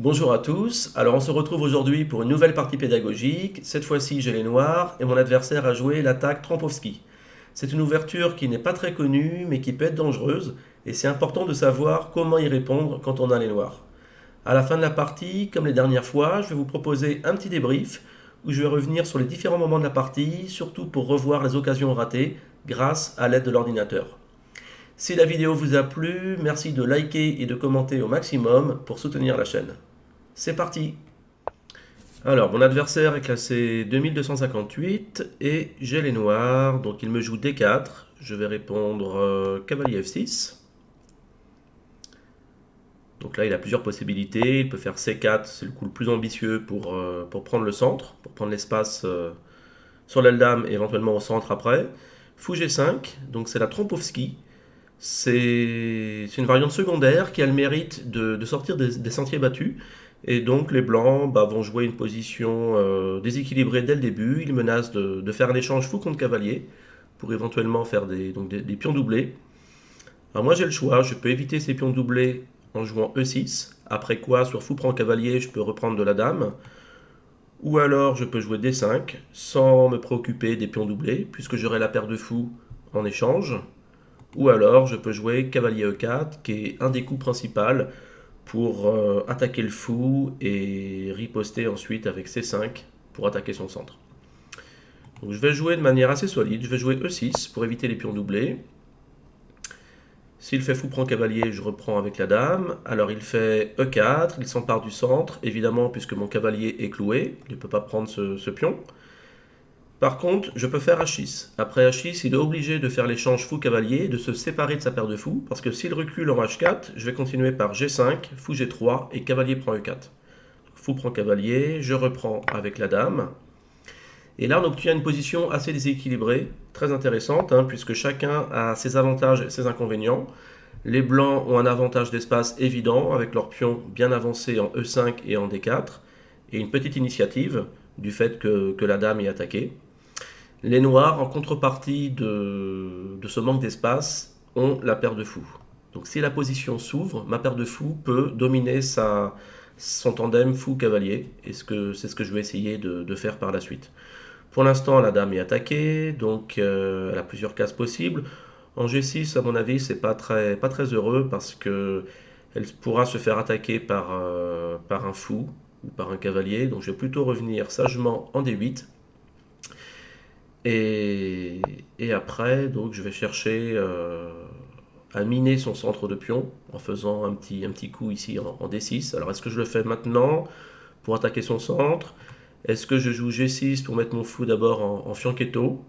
Bonjour à tous, alors on se retrouve aujourd'hui pour une nouvelle partie pédagogique. Cette fois-ci j'ai les noirs et mon adversaire a joué l'attaque Trompowski. C'est une ouverture qui n'est pas très connue mais qui peut être dangereuse et c'est important de savoir comment y répondre quand on a les noirs. À la fin de la partie, comme les dernières fois, je vais vous proposer un petit débrief où je vais revenir sur les différents moments de la partie, surtout pour revoir les occasions ratées grâce à l'aide de l'ordinateur. Si la vidéo vous a plu, merci de liker et de commenter au maximum pour soutenir la chaîne. C'est parti. Alors, mon adversaire est classé 2258 et j'ai les noirs, donc il me joue D4. Je vais répondre cavalier F6. Donc là, il a plusieurs possibilités. Il peut faire C4, c'est le coup le plus ambitieux pour prendre le centre, pour prendre l'espace sur l'aile dame et éventuellement au centre après. Fou G5, donc c'est la Trompowski. C'est une variante secondaire qui a le mérite de sortir des sentiers battus. Et donc les blancs vont jouer une position déséquilibrée dès le début. Ils menacent de faire un échange fou contre cavalier pour éventuellement faire des pions doublés. Alors moi j'ai le choix, je peux éviter ces pions doublés en jouant E6. Après quoi, sur fou prend cavalier, je peux reprendre de la dame. Ou alors je peux jouer D5 sans me préoccuper des pions doublés, puisque j'aurai la paire de fous en échange. Ou alors je peux jouer cavalier E4, qui est un des coups principaux pour attaquer le fou et riposter ensuite avec C5 pour attaquer son centre. Donc je vais jouer de manière assez solide, je vais jouer E6 pour éviter les pions doublés. S'il fait fou prend cavalier, je reprends avec la dame. Alors il fait E4, il s'empare du centre, évidemment puisque mon cavalier est cloué, il ne peut pas prendre ce pion. Par contre, je peux faire H6. Après H6, il est obligé de faire l'échange fou-cavalier, de se séparer de sa paire de fous, parce que s'il recule en H4, je vais continuer par G5, fou G3 et cavalier prend E4. Fou prend cavalier, je reprends avec la dame. Et là, on obtient une position assez déséquilibrée, très intéressante, puisque chacun a ses avantages et ses inconvénients. Les blancs ont un avantage d'espace évident, avec leur pion bien avancé en E5 et en D4, et une petite initiative du fait que la dame est attaquée. Les noirs, en contrepartie de ce manque d'espace, ont la paire de fous. Donc si la position s'ouvre, ma paire de fous peut dominer son tandem fou-cavalier, et c'est ce que je vais essayer de faire par la suite. Pour l'instant, la dame est attaquée, donc elle a plusieurs cases possibles. En G6, à mon avis, c'est pas très heureux parce que elle pourra se faire attaquer par un fou ou par un cavalier. Donc je vais plutôt revenir sagement en D8. Et, et après, donc, je vais chercher à miner son centre de pion en faisant un petit coup ici en D6. Alors, est-ce que je le fais maintenant pour attaquer son centre? Est-ce que je joue G6 pour mettre mon fou d'abord en fianchetto?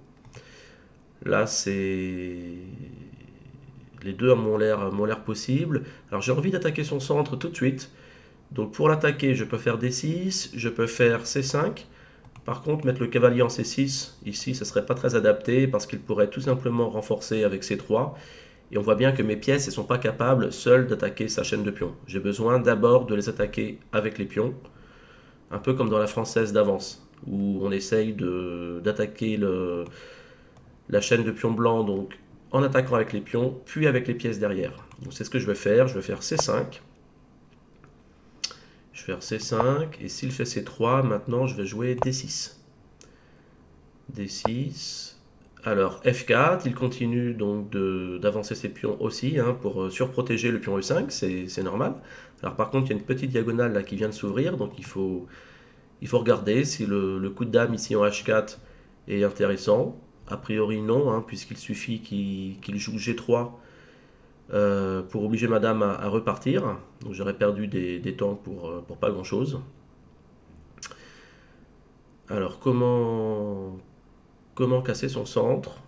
Là, c'est... Les deux m'ont l'air possible. Alors, j'ai envie d'attaquer son centre tout de suite. Donc, pour l'attaquer, je peux faire D6, je peux faire C5. Par contre, mettre le cavalier en C6, ici, ce serait pas très adapté parce qu'il pourrait tout simplement renforcer avec C3. Et on voit bien que mes pièces ne sont pas capables seules d'attaquer sa chaîne de pions. J'ai besoin d'abord de les attaquer avec les pions, un peu comme dans la française d'avance, où on essaye d'attaquer la chaîne de pions blancs donc, en attaquant avec les pions, puis avec les pièces derrière. Donc c'est ce que je vais faire C5. Je vais faire C5, et s'il fait C3, maintenant je vais jouer D6. D6. Alors F4, il continue donc d'avancer ses pions aussi pour surprotéger le pion E5, c'est normal. Alors par contre, il y a une petite diagonale là qui vient de s'ouvrir, donc il faut regarder si le coup de dame ici en H4 est intéressant. A priori non, puisqu'il suffit qu'il joue G3 pour obliger madame à repartir. Donc j'aurais perdu des temps pour pas grand chose. Alors comment casser son centre?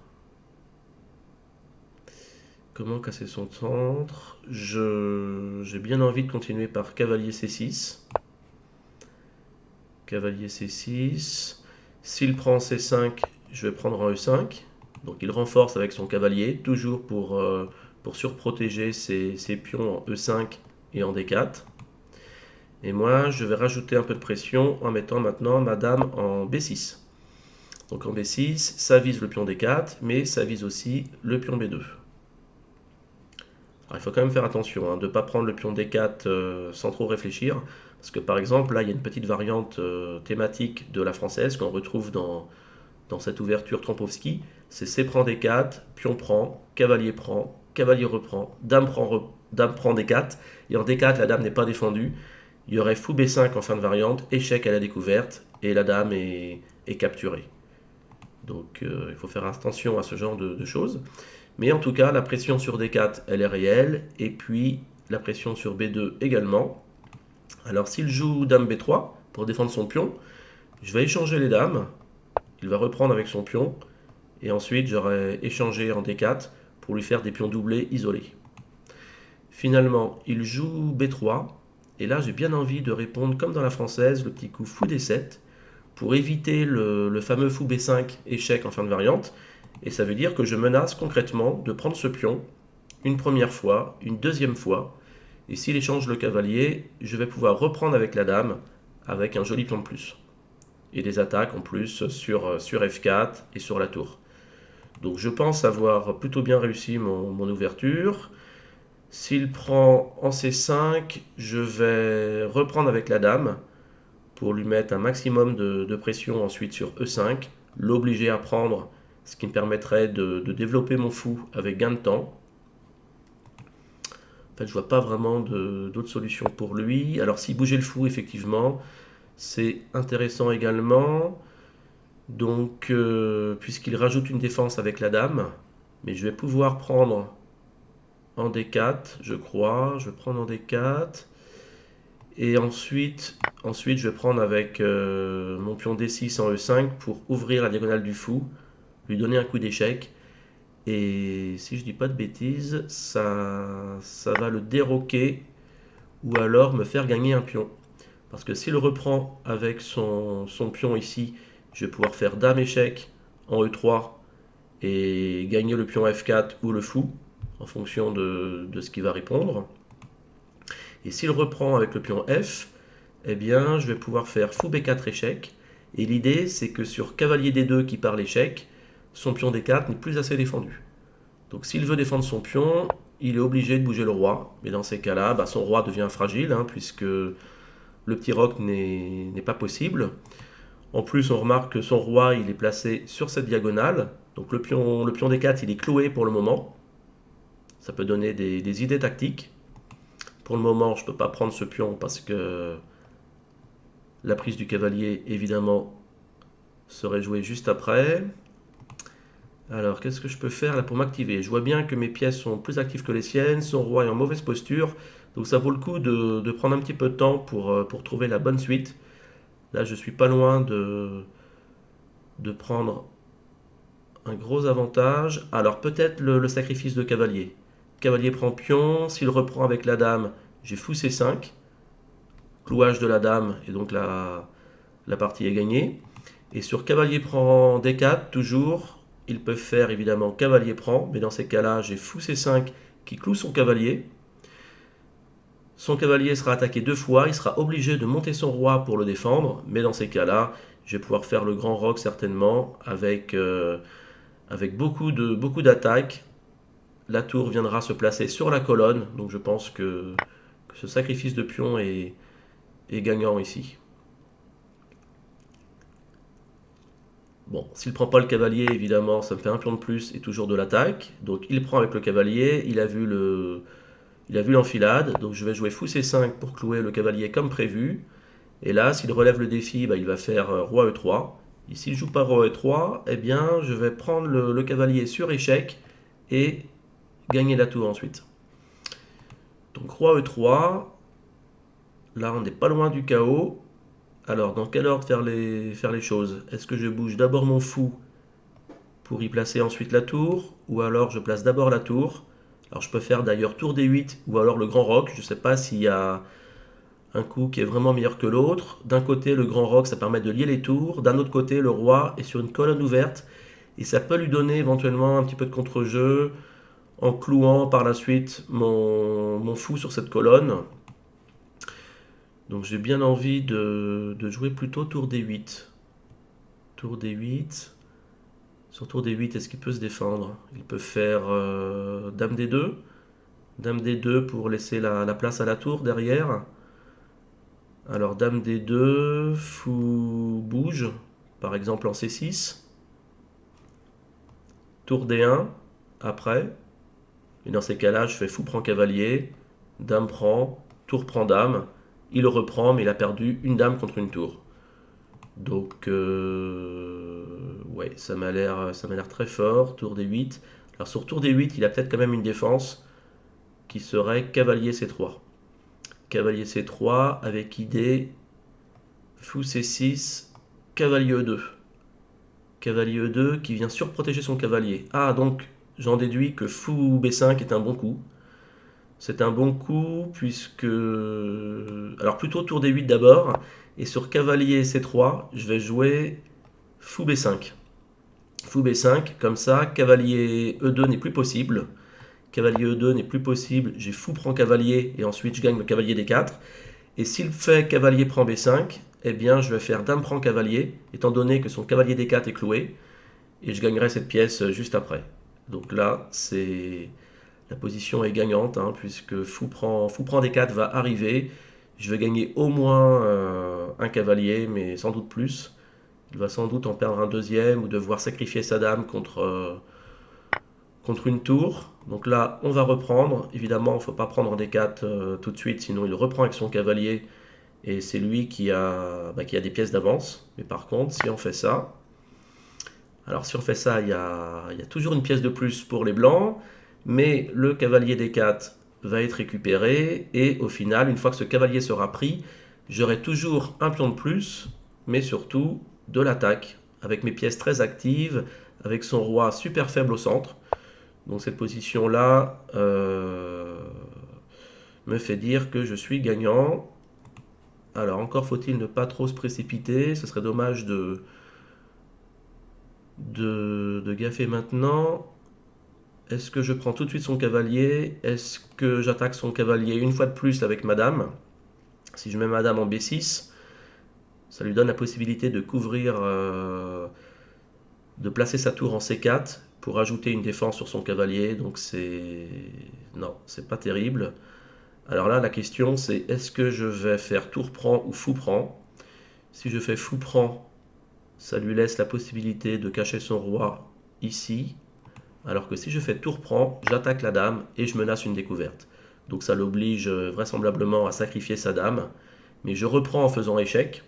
Comment casser son centre? J'ai bien envie de continuer par cavalier C6. Cavalier C6. S'il prend C5, je vais prendre en E5. Donc il renforce avec son cavalier, toujours pour surprotéger ses pions en E5 et en D4. Et moi, je vais rajouter un peu de pression en mettant maintenant ma dame en B6. Donc en B6, ça vise le pion D4, mais ça vise aussi le pion B2. Alors il faut quand même faire attention de ne pas prendre le pion D4 sans trop réfléchir, Parce que par exemple, là, il y a une petite variante thématique de la française qu'on retrouve dans cette ouverture Trompowski. C'est C prend D4, pion prend, cavalier reprend, dame prend D4. Et en D4, la dame n'est pas défendue. Il y aurait fou B5 en fin de variante, échec à la découverte, et la dame est capturée. Donc il faut faire attention à ce genre de choses. Mais en tout cas, la pression sur D4, elle est réelle, et puis la pression sur B2 également. Alors s'il joue dame B3 pour défendre son pion, je vais échanger les dames, il va reprendre avec son pion, et ensuite j'aurai échangé en D4 pour lui faire des pions doublés isolés. Finalement, il joue B3, et là j'ai bien envie de répondre comme dans la française, le petit coup fou D7, pour éviter le fameux fou B5 échec en fin de variante, et ça veut dire que je menace concrètement de prendre ce pion une première fois, une deuxième fois, et s'il échange le cavalier, je vais pouvoir reprendre avec la dame avec un joli pion de plus. Et des attaques en plus sur F4 et sur la tour. Donc je pense avoir plutôt bien réussi mon ouverture. S'il prend en C5, je vais reprendre avec la dame pour lui mettre un maximum de pression ensuite sur E5, l'obliger à prendre, ce qui me permettrait de développer mon fou avec gain de temps. En fait, je vois pas vraiment d'autres solutions pour lui. Alors, s'il bougeait le fou, effectivement, c'est intéressant également. Donc, puisqu'il rajoute une défense avec la dame, mais je vais pouvoir prendre en D4, je crois. Je vais prendre en D4. Et ensuite je vais prendre avec mon pion D6 en E5 pour ouvrir la diagonale du fou, lui donner un coup d'échec. Et si je dis pas de bêtises, ça va le déroquer ou alors me faire gagner un pion. Parce que s'il reprend avec son pion ici, je vais pouvoir faire dame échec en E3 et gagner le pion F4 ou le fou en fonction de ce qu'il va répondre. Et s'il reprend avec le pion F, eh bien je vais pouvoir faire fou B4 échec. Et l'idée c'est que sur cavalier D2 qui part l'échec, son pion D4 n'est plus assez défendu. Donc s'il veut défendre son pion, il est obligé de bouger le roi. Mais dans ces cas-là, son roi devient fragile, puisque le petit roc n'est pas possible. En plus, on remarque que son roi, il est placé sur cette diagonale. Donc le pion D4, il est cloué pour le moment. Ça peut donner des idées tactiques. Pour le moment, je ne peux pas prendre ce pion parce que la prise du cavalier, évidemment, serait jouée juste après. Alors, qu'est-ce que je peux faire là pour m'activer? Je vois bien que mes pièces sont plus actives que les siennes, son roi est en mauvaise posture, donc ça vaut le coup de prendre un petit peu de temps pour trouver la bonne suite. Là, je suis pas loin de prendre un gros avantage. Alors, peut-être le sacrifice de cavalier. Cavalier prend pion, s'il reprend avec la dame, j'ai fou C5, clouage de la dame, et donc la partie est gagnée. Et sur cavalier prend D4, toujours, ils peuvent faire évidemment cavalier prend, mais dans ces cas-là, j'ai fou C5 qui cloue son cavalier. Son cavalier sera attaqué deux fois, il sera obligé de monter son roi pour le défendre, mais dans ces cas-là, je vais pouvoir faire le grand roc certainement avec beaucoup d'attaques. La tour viendra se placer sur la colonne, donc je pense que ce sacrifice de pion est gagnant ici. Bon, s'il ne prend pas le cavalier, évidemment, ça me fait un pion de plus et toujours de l'attaque. Donc il prend avec le cavalier, il a vu l'enfilade, donc je vais jouer fou C5 pour clouer le cavalier comme prévu. Et là, s'il relève le défi, il va faire roi E3. Et s'il joue pas roi E3, eh bien, je vais prendre le cavalier sur échec et gagner la tour ensuite. Donc roi E3, là on n'est pas loin du chaos. Alors, dans quel ordre faire les choses? Est-ce que je bouge d'abord mon fou pour y placer ensuite la tour, ou alors je place d'abord la tour? Alors je peux faire d'ailleurs tour D8 ou alors le grand roc, je ne sais pas s'il y a un coup qui est vraiment meilleur que l'autre. D'un côté le grand roc ça permet de lier les tours, d'un autre côté le roi est sur une colonne ouverte et ça peut lui donner éventuellement un petit peu de contre-jeu en clouant par la suite mon fou sur cette colonne. Donc j'ai bien envie de jouer plutôt tour D8. Tour D8. Sur tour D8, est-ce qu'il peut se défendre? Il peut faire dame D2. Dame D2 pour laisser la place à la tour derrière. Alors dame D2, fou bouge, par exemple en C6. Tour D1, après. Et dans ces cas-là, je fais fou prend cavalier, dame prend, tour prend dame. Il reprend, mais il a perdu une dame contre une tour. Donc, ouais, ça m'a l'air très fort. Tour D8. Alors sur tour D8, il a peut-être quand même une défense qui serait cavalier C3. Cavalier C3 avec idée fou C6, cavalier E2. Cavalier E2 qui vient surprotéger son cavalier. Ah, donc j'en déduis que fou B5 est un bon coup. C'est un bon coup puisque... Alors plutôt tour D8 d'abord. Et sur cavalier C3, je vais jouer fou B5. Fou B5, comme ça, cavalier E2 n'est plus possible. Cavalier E2 n'est plus possible. J'ai fou prend cavalier et ensuite je gagne le cavalier D4. Et s'il fait cavalier prend B5, eh bien je vais faire dame prend cavalier, étant donné que son cavalier D4 est cloué. Et je gagnerai cette pièce juste après. Donc là, c'est la position est gagnante, hein, puisque fou prend D4 va arriver. Je vais gagner au moins un cavalier, mais sans doute plus. Il va sans doute en perdre un deuxième ou devoir sacrifier sa dame contre une tour. Donc là, on va reprendre. Évidemment, il ne faut pas prendre D4 tout de suite, sinon il reprend avec son cavalier. Et c'est lui qui a des pièces d'avance. Mais par contre, si on fait ça, alors si on fait ça, il y a toujours une pièce de plus pour les blancs, mais le cavalier D4 va être récupéré, et au final, une fois que ce cavalier sera pris, j'aurai toujours un pion de plus, mais surtout de l'attaque, avec mes pièces très actives, avec son roi super faible au centre. Donc cette position-là me fait dire que je suis gagnant. Alors encore faut-il ne pas trop se précipiter, ce serait dommage de gaffer maintenant. Est-ce que je prends tout de suite son cavalier? Est-ce que j'attaque son cavalier une fois de plus avec madame? Si je mets madame en B6, ça lui donne la possibilité de couvrir, de placer sa tour en C4 pour ajouter une défense sur son cavalier. Donc c'est... Non, c'est pas terrible. Alors là, la question c'est est-ce que je vais faire tour prend ou fou prend? Si je fais fou prend, ça lui laisse la possibilité de cacher son roi ici. Alors que si je fais tour prend, j'attaque la dame et je menace une découverte. Donc ça l'oblige vraisemblablement à sacrifier sa dame. Mais je reprends en faisant échec.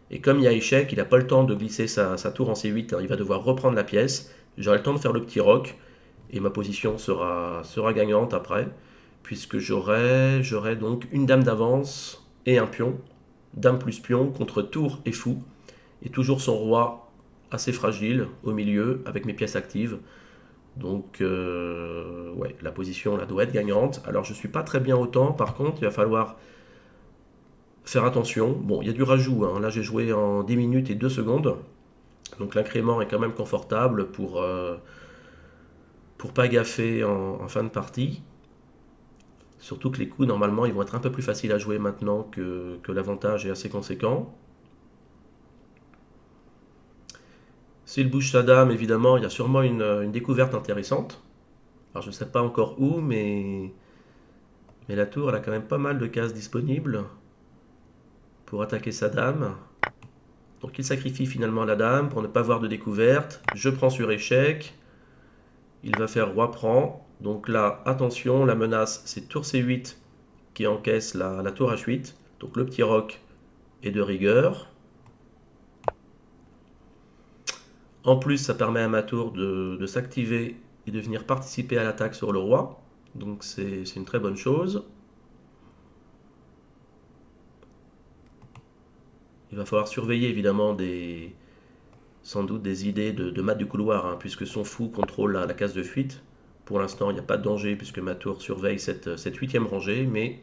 Et comme il y a échec, il n'a pas le temps de glisser sa tour en C8. Il va devoir reprendre la pièce. J'aurai le temps de faire le petit roc. Et ma position sera gagnante après. Puisque j'aurai donc une dame d'avance et un pion. Dame plus pion contre tour et fou. Et toujours son roi assez fragile au milieu avec mes pièces actives. Donc, ouais, la position là doit être gagnante. Alors, je ne suis pas très bien au temps. Par contre, il va falloir faire attention. Bon, il y a du rajout, hein. Là, j'ai joué en 10 minutes et 2 secondes. Donc, l'incrément est quand même confortable pour pas gaffer en fin de partie. Surtout que les coups, normalement, ils vont être un peu plus faciles à jouer maintenant que l'avantage est assez conséquent. S'il bouge sa dame, évidemment, il y a sûrement une découverte intéressante. Alors, je ne sais pas encore où, mais la tour, elle a quand même pas mal de cases disponibles pour attaquer sa dame. Donc il sacrifie finalement la dame pour ne pas avoir de découverte. Je prends sur échec. Il va faire roi prend. Donc là, attention, la menace, c'est tour C8 qui encaisse la tour H8. Donc le petit roc est de rigueur. En plus, ça permet à ma tour de s'activer et de venir participer à l'attaque sur le roi. Donc c'est une très bonne chose. Il va falloir surveiller évidemment sans doute des idées de mat du couloir, hein, puisque son fou contrôle la case de fuite. Pour l'instant, il n'y a pas de danger puisque ma tour surveille cette huitième rangée, mais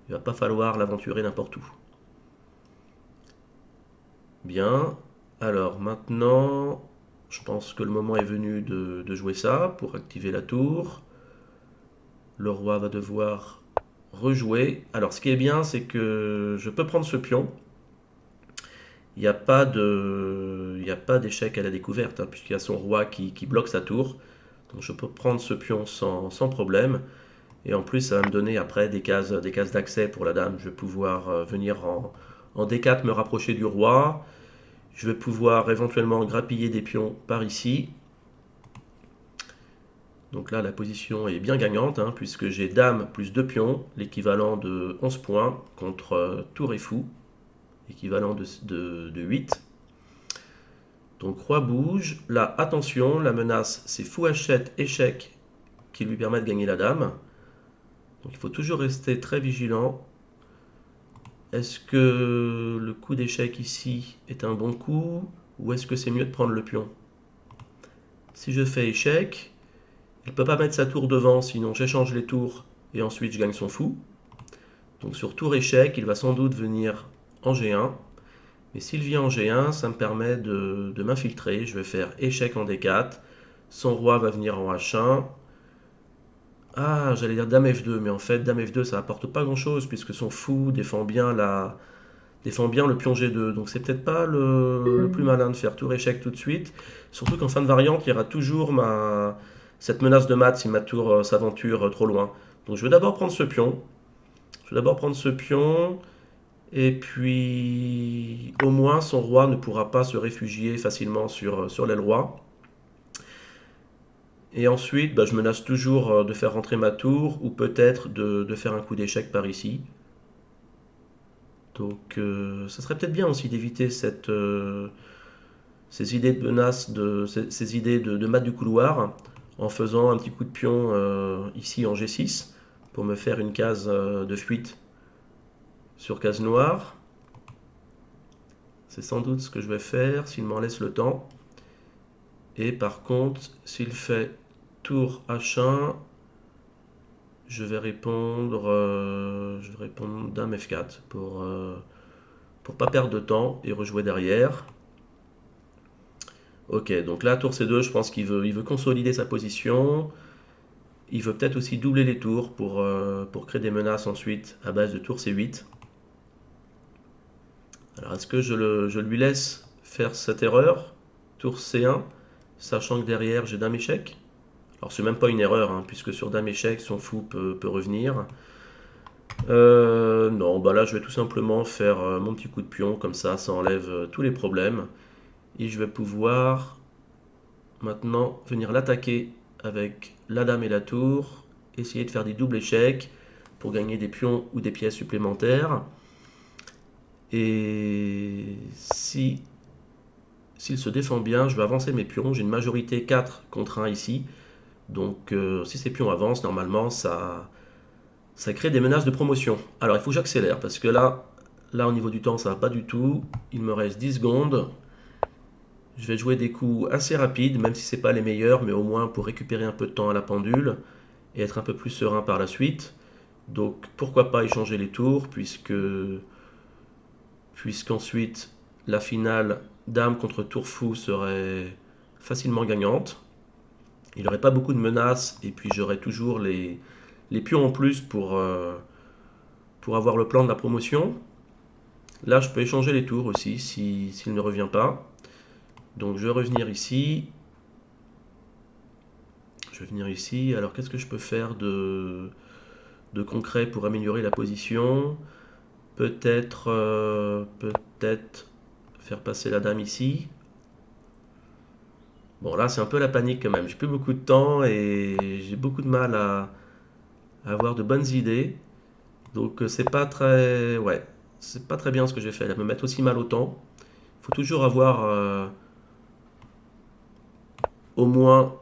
il va pas falloir l'aventurer n'importe où. Bien, alors maintenant, je pense que le moment est venu de jouer ça pour activer la tour. Le roi va devoir rejouer. Alors ce qui est bien, c'est que je peux prendre ce pion. Il n'y a pas d'échec à la découverte, hein, puisqu'il y a son roi qui bloque sa tour. Donc je peux prendre ce pion sans problème. Et en plus, ça va me donner après des cases d'accès pour la dame. Je vais pouvoir venir en D4 me rapprocher du roi. Je vais pouvoir éventuellement grappiller des pions par ici. Donc là, la position est bien gagnante, hein, puisque j'ai dame plus 2 pions, l'équivalent de 11 points, contre tour et fou, équivalent de 8. Donc roi bouge. Là, attention, la menace, c'est fou hachette, échec, qui lui permet de gagner la dame. Donc il faut toujours rester très vigilant. Est-ce que le coup d'échec ici est un bon coup, ou est-ce que c'est mieux de prendre le pion? Si je fais échec, il ne peut pas mettre sa tour devant, sinon j'échange les tours et ensuite je gagne son fou. Donc sur tour échec, il va sans doute venir en G1. Mais s'il vient en G1, ça me permet de m'infiltrer. Je vais faire échec en D4. Son roi va venir en H1. Ah, j'allais dire dame F2, mais en fait, dame F2, ça apporte pas grand-chose, puisque son fou défend bien le pion G2. Donc c'est peut-être pas le plus malin de faire tour échec tout de suite. Surtout qu'en fin de variante, il y aura toujours cette menace de mat si ma tour s'aventure trop loin. Donc je vais d'abord prendre ce pion. Et puis au moins son roi ne pourra pas se réfugier facilement sur l'aile roi. Et ensuite, bah, je menace toujours de faire rentrer ma tour, ou peut-être de faire un coup d'échec par ici. Donc ça serait peut-être bien aussi d'éviter ces idées de menace, ces idées de mat du couloir, en faisant un petit coup de pion ici en G6, pour me faire une case de fuite sur case noire. C'est sans doute ce que je vais faire s'il m'en laisse le temps. Et par contre, s'il fait tour H1, je vais répondre dame F4 pour pas perdre de temps et rejouer derrière. Ok, donc là, tour C2, je pense qu'il veut consolider sa position. Il veut peut-être aussi doubler les tours pour créer des menaces ensuite à base de tour C8. Alors, est-ce que je lui laisse faire cette erreur, tour C1, sachant que derrière j'ai dame échec? Alors, c'est même pas une erreur, hein, puisque sur dame échec, son fou peut revenir. Non, bah là, je vais tout simplement faire mon petit coup de pion, comme ça enlève tous les problèmes. Et je vais pouvoir maintenant venir l'attaquer avec la dame et la tour, essayer de faire des doubles échecs pour gagner des pions ou des pièces supplémentaires. Et s'il se défend bien, je vais avancer mes pions. J'ai une majorité 4 contre 1 ici. Donc si ces pions avancent, normalement, ça crée des menaces de promotion. Alors il faut que j'accélère, parce que là au niveau du temps, ça va pas du tout. Il me reste 10 secondes. Je vais jouer des coups assez rapides, même si c'est pas les meilleurs, mais au moins pour récupérer un peu de temps à la pendule et être un peu plus serein par la suite. Donc pourquoi pas échanger les tours, puisqu'ensuite la finale dame contre tour fou serait facilement gagnante. Il n'aurait pas beaucoup de menaces, et puis j'aurais toujours les pions en plus pour avoir le plan de la promotion. Là, je peux échanger les tours aussi s'il ne revient pas. Donc je vais revenir ici. Je vais venir ici. Alors qu'est-ce que je peux faire de concret pour améliorer la position? Peut-être faire passer la dame ici. Bon, là c'est un peu la panique quand même. J'ai plus beaucoup de temps et j'ai beaucoup de mal à avoir de bonnes idées. Donc c'est pas très... Ouais, c'est pas très bien ce que j'ai fait. Elle va me mettre aussi mal au temps. Il faut toujours avoir au moins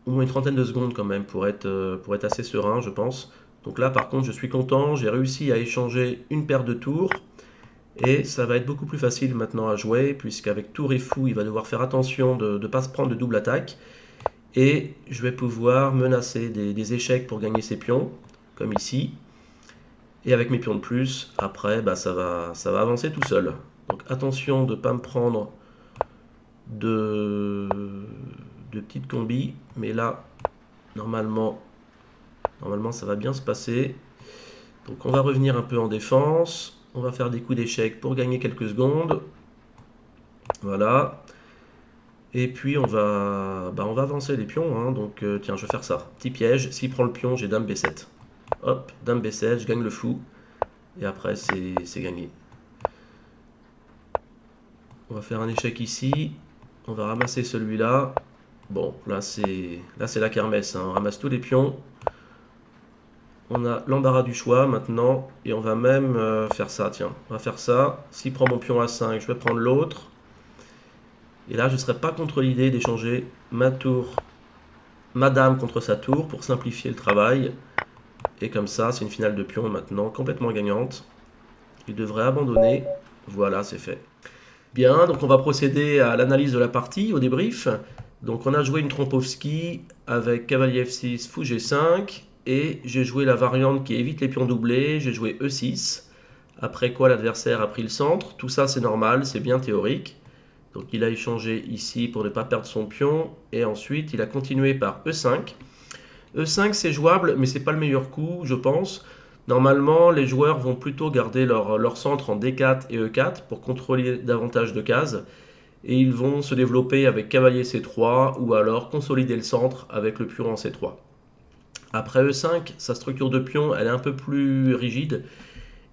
une trentaine de secondes quand même pour être assez serein, je pense. Donc là, par contre, je suis content. J'ai réussi à échanger une paire de tours. Et ça va être beaucoup plus facile maintenant à jouer, puisqu'avec tour et fou, il va devoir faire attention de ne pas se prendre de double attaque. Et je vais pouvoir menacer des échecs pour gagner ses pions, comme ici. Et avec mes pions de plus, après, bah, ça va avancer tout seul. Donc attention de ne pas me prendre de petites combis. Mais là, normalement, ça va bien se passer. Donc on va revenir un peu en défense. On va faire des coups d'échec pour gagner quelques secondes. Voilà. Et puis on va avancer les pions, hein. Donc tiens, je vais faire ça. Petit piège, s'il prend le pion, j'ai dame B7. Hop, dame B7, je gagne le fou. Et après, c'est gagné. On va faire un échec ici. On va ramasser celui-là. Bon, là c'est la kermesse, hein. On ramasse tous les pions. On a l'embarras du choix maintenant. Et on va même faire ça, tiens. On va faire ça. S'il prend mon pion A5, je vais prendre l'autre. Et là, je ne serais pas contre l'idée d'échanger ma dame contre sa tour pour simplifier le travail. Et comme ça, c'est une finale de pion maintenant complètement gagnante. Il devrait abandonner. Voilà, c'est fait. Bien, donc on va procéder à l'analyse de la partie, au débrief. Donc on a joué une Trompowsky avec cavalier F6, fou G5. Et j'ai joué la variante qui évite les pions doublés. J'ai joué E6. Après quoi l'adversaire a pris le centre. Tout ça c'est normal, c'est bien théorique. Donc il a échangé ici pour ne pas perdre son pion. Et ensuite il a continué par E5. E5 c'est jouable, mais c'est pas le meilleur coup, je pense. Normalement, les joueurs vont plutôt garder leur centre en D4 et E4 pour contrôler davantage de cases. Et ils vont se développer avec cavalier C3 ou alors consolider le centre avec le pion en C3. Après E5, sa structure de pion elle est un peu plus rigide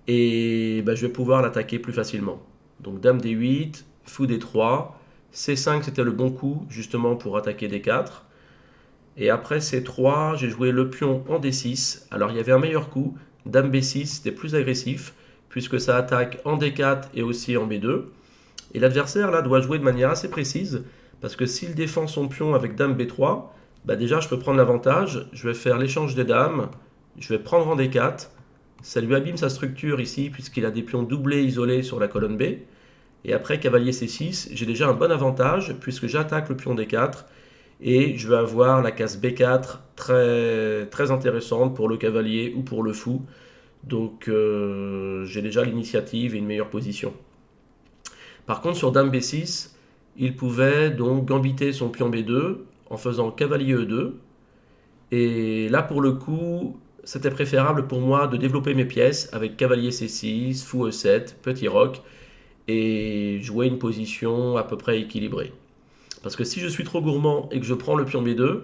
et je vais pouvoir l'attaquer plus facilement. Donc dame D8, fou D3, C5 c'était le bon coup justement pour attaquer D4. Et après C3, j'ai joué le pion en D6. Alors il y avait un meilleur coup, dame B6, c'était plus agressif, puisque ça attaque en D4 et aussi en B2. Et l'adversaire là doit jouer de manière assez précise, parce que s'il défend son pion avec dame B3, déjà je peux prendre l'avantage, je vais faire l'échange des dames, je vais prendre en D4, ça lui abîme sa structure ici, puisqu'il a des pions doublés isolés sur la colonne B. Et après cavalier C6, j'ai déjà un bon avantage, puisque j'attaque le pion D4, et je vais avoir la case B4 très, très intéressante pour le cavalier ou pour le fou. Donc j'ai déjà l'initiative et une meilleure position. Par contre sur dame B6, il pouvait donc gambiter son pion B2 en faisant cavalier E2. Et là pour le coup, c'était préférable pour moi de développer mes pièces avec cavalier C6, fou E7, petit roc et jouer une position à peu près équilibrée. Parce que si je suis trop gourmand et que je prends le pion B2,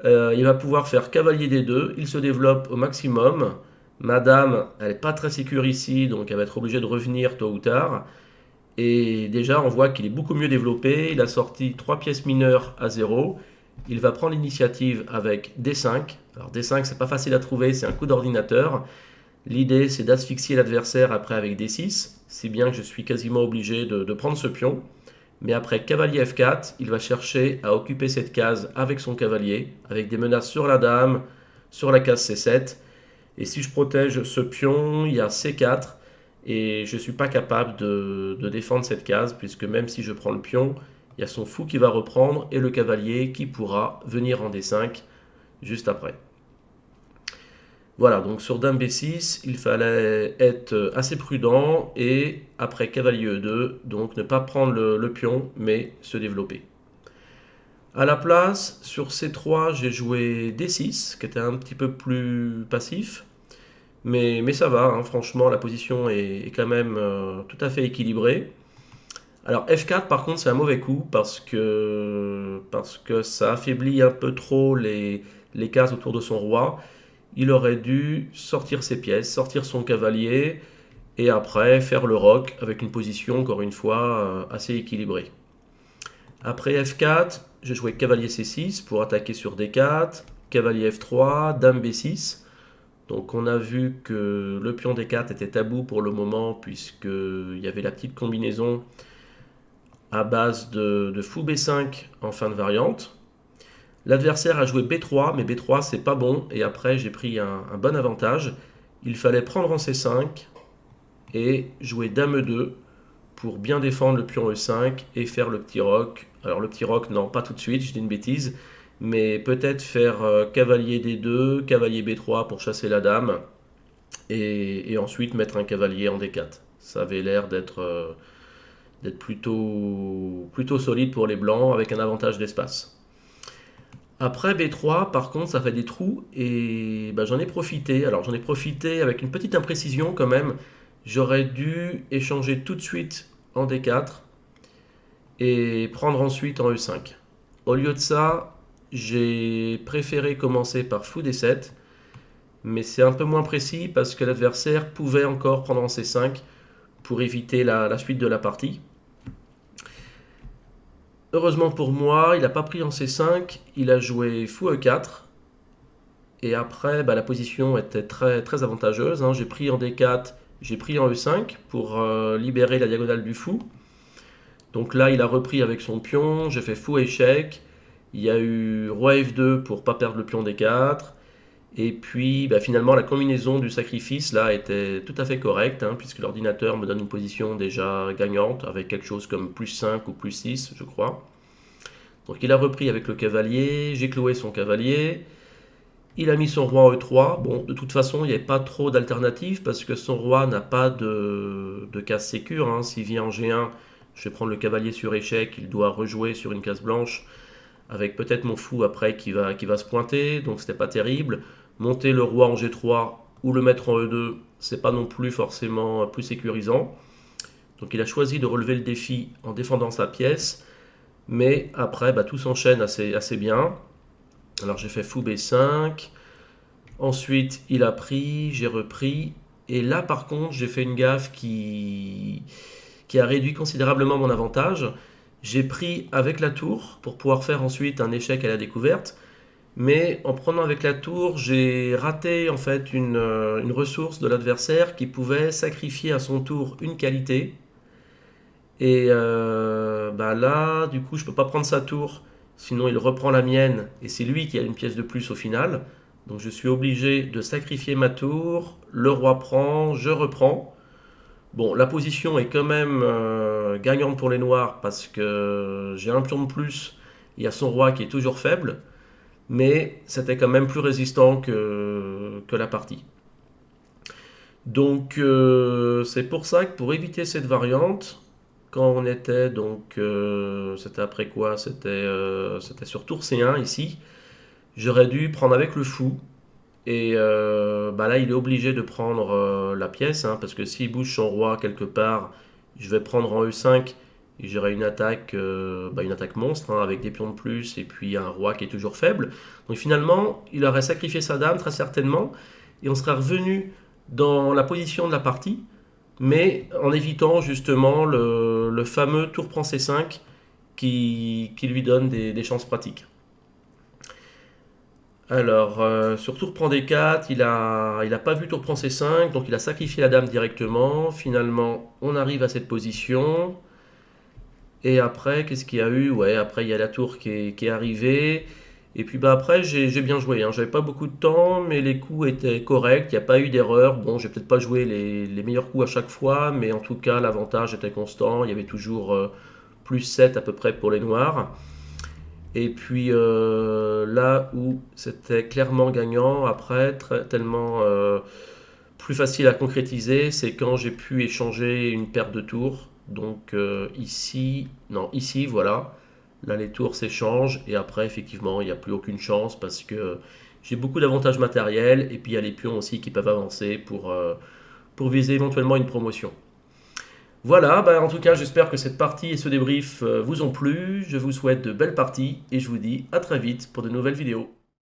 il va pouvoir faire cavalier D2, il se développe au maximum. Ma dame, elle n'est pas très sécure ici, donc elle va être obligée de revenir tôt ou tard. Et déjà, on voit qu'il est beaucoup mieux développé. Il a sorti 3 pièces mineures à 0. Il va prendre l'initiative avec D5. Alors D5, c'est pas facile à trouver, c'est un coup d'ordinateur. L'idée, c'est d'asphyxier l'adversaire après avec D6, si bien que je suis quasiment obligé de prendre ce pion. Mais après cavalier F4, il va chercher à occuper cette case avec son cavalier, avec des menaces sur la dame, sur la case C7. Et si je protège ce pion, il y a C4, et je ne suis pas capable de défendre cette case, puisque même si je prends le pion, il y a son fou qui va reprendre, et le cavalier qui pourra venir en D5 juste après. Voilà, donc sur dame B6, il fallait être assez prudent et après cavalier E2, donc ne pas prendre le pion mais se développer. À la place, sur C3, j'ai joué D6, qui était un petit peu plus passif, mais ça va, hein, franchement, la position est quand même tout à fait équilibrée. Alors F4, par contre, c'est un mauvais coup parce que ça affaiblit un peu trop les cases autour de son roi. Il aurait dû sortir ses pièces, sortir son cavalier, et après faire le roc avec une position, encore une fois, assez équilibrée. Après F4, j'ai joué cavalier C6 pour attaquer sur D4, cavalier F3, dame B6. Donc on a vu que le pion D4 était tabou pour le moment, puisqu'il y avait la petite combinaison à base de fou B5 en fin de variante. L'adversaire a joué B3, mais B3 c'est pas bon, et après j'ai pris un bon avantage. Il fallait prendre en C5 et jouer Dame E2 pour bien défendre le pion E5 et faire le petit roc. Alors le petit roc, non, pas tout de suite, je dis une bêtise, mais peut-être faire cavalier D2, cavalier B3 pour chasser la dame, et ensuite mettre un cavalier en D4. Ça avait l'air d'être plutôt solide pour les blancs avec un avantage d'espace. Après B3, par contre, ça fait des trous et j'en ai profité. Alors j'en ai profité avec une petite imprécision quand même. J'aurais dû échanger tout de suite en D4 et prendre ensuite en E5. Au lieu de ça, j'ai préféré commencer par fou D7 mais c'est un peu moins précis parce que l'adversaire pouvait encore prendre en C5 pour éviter la suite de la partie. Heureusement pour moi, il n'a pas pris en C5, il a joué fou E4. Et après, la position était très, très avantageuse, hein. J'ai pris en D4, j'ai pris en E5 pour libérer la diagonale du fou. Donc là, il a repris avec son pion, j'ai fait fou échec. Il y a eu roi F2 pour pas perdre le pion D4. Et puis finalement, la combinaison du sacrifice là était tout à fait correcte, hein, puisque l'ordinateur me donne une position déjà gagnante avec quelque chose comme plus 5 ou plus 6, je crois. Donc il a repris avec le cavalier, j'ai cloué son cavalier. Il a mis son roi en E3. Bon, de toute façon, il n'y avait pas trop d'alternatives parce que son roi n'a pas de case sécure, hein. S'il vient en G1, je vais prendre le cavalier sur échec, il doit rejouer sur une case blanche avec peut-être mon fou après qui va se pointer, donc c'était pas terrible. Monter le roi en G3 ou le mettre en E2, c'est pas non plus forcément plus sécurisant. Donc il a choisi de relever le défi en défendant sa pièce, mais après tout s'enchaîne assez bien. Alors j'ai fait fou B5, ensuite il a pris, j'ai repris, et là par contre j'ai fait une gaffe qui a réduit considérablement mon avantage. J'ai pris avec la tour pour pouvoir faire ensuite un échec à la découverte, mais en prenant avec la tour, j'ai raté en fait une ressource de l'adversaire qui pouvait sacrifier à son tour une qualité. Et là, du coup, je peux pas prendre sa tour, sinon il reprend la mienne, et c'est lui qui a une pièce de plus au final. Donc je suis obligé de sacrifier ma tour, le roi prend, je reprends. Bon, la position est quand même gagnante pour les noirs parce que j'ai un pion de plus, il y a son roi qui est toujours faible, mais c'était quand même plus résistant que la partie. Donc c'est pour ça que pour éviter cette variante, quand on était donc c'était après quoi? C'était sur tour C1 ici. J'aurais dû prendre avec le fou. Et là, il est obligé de prendre la pièce, hein, parce que s'il bouge son roi quelque part, je vais prendre en E5 et j'aurai une attaque monstre, hein, avec des pions de plus et puis un roi qui est toujours faible. Donc finalement, il aurait sacrifié sa dame très certainement et on serait revenu dans la position de la partie, mais en évitant justement le fameux tour prend C5 qui lui donne des chances pratiques. Alors, sur tour prend D4, il a pas vu tour prend C5, donc il a sacrifié la dame directement. Finalement, on arrive à cette position. Et après, qu'est-ce qu'il y a eu? Ouais, après, il y a la tour qui est arrivée. Et puis après, j'ai bien joué, hein. J'avais pas beaucoup de temps, mais les coups étaient corrects, il n'y a pas eu d'erreur. Bon, j'ai peut-être pas joué les meilleurs coups à chaque fois, mais en tout cas, l'avantage était constant. Il y avait toujours plus 7 à peu près pour les noirs. Et puis là où c'était clairement gagnant, après, tellement plus facile à concrétiser, c'est quand j'ai pu échanger une paire de tours. Donc ici, non, ici, voilà. Là, les tours s'échangent et après, effectivement, il n'y a plus aucune chance parce que j'ai beaucoup d'avantages matériels et puis il y a les pions aussi qui peuvent avancer pour viser éventuellement une promotion. Voilà, en tout cas, j'espère que cette partie et ce débrief vous ont plu. Je vous souhaite de belles parties et je vous dis à très vite pour de nouvelles vidéos.